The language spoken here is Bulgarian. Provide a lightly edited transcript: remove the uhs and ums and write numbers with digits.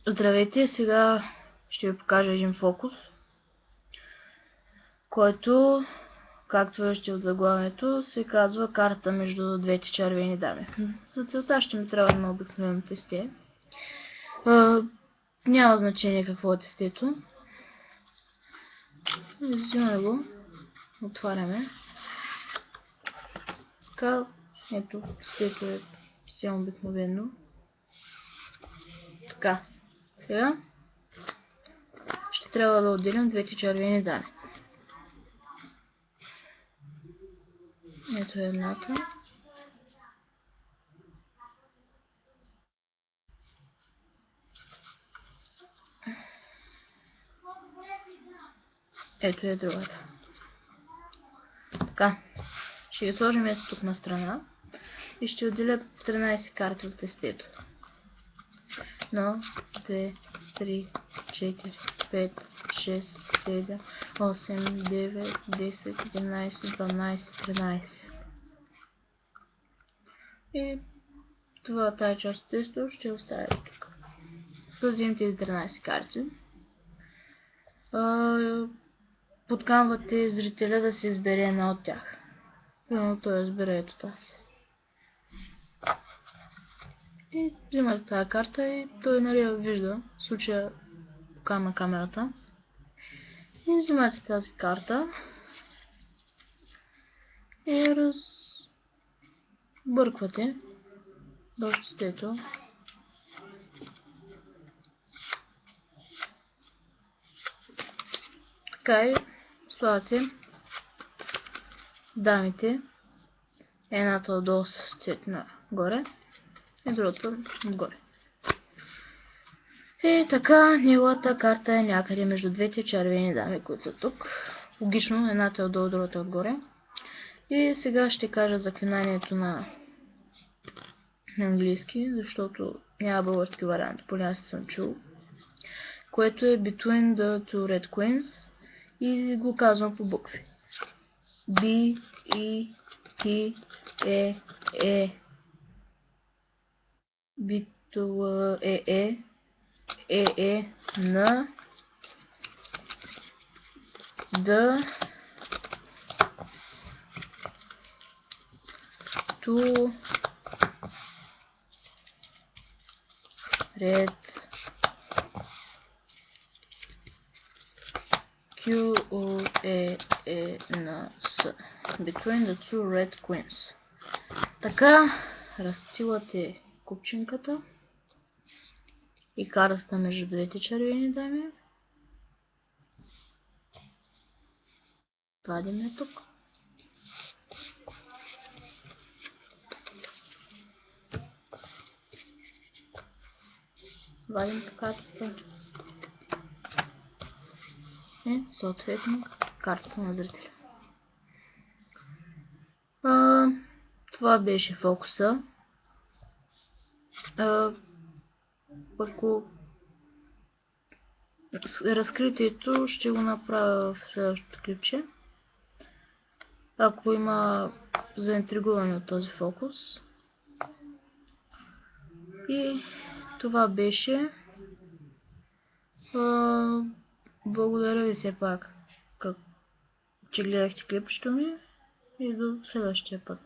Здравейте, сега ще ви покажа един фокус, който, както виждате от заглавието, се казва карта между двете червени дами. За целта ще ми трябва на обикновено тесте. Няма значение какво е тестето. Взимаме го, отваряме. Така, ето, тестето е съвсем обикновено. Така, сега ще трябва да отделим двете червени дами. Ето едната. Ето е другата. Така, ще ги сложим ето тук на страна и ще отделя 13 карти от тестето. 1, 2, 3, 4, 5, 6, 7, 8, 9, 10, 11, 12, 13. И тази част от тестото ще оставя тук. Взимам тези 13 карти. Подканвате зрителя да се избере една от тях. Примерно той избере ето тази. И взимате тази карта и той я вижда, в случая на камерата. И взимате тази карта и разбърквате в тестето. Така и слагате дамите, едната отдолу с цвет нагоре и другата отгоре. И така, неговата карта е някъде между двете червени дами, които са тук. Логично, едната е отдолу, другата е отгоре. И сега ще кажа заклинанието на английски, защото няма български вариант, поне аз съм чул. Което е Between the two red queens и го казвам по букви. B, E, T, E, E, B, E, E, E, E, N, D, two red Q, O, E, E, N, S. Between the two red queens. Така, разстилате купчинката и картата между двете червени дами. Вадим тук. Вадим картата. И съответно картата на зрителя. Това беше фокуса. Ако разкритието ще го направя в следващото клипче. Ако има заинтригувани от този фокус. И това беше. Благодаря ви все пак, че гледахте клипчето ми и до следващия път.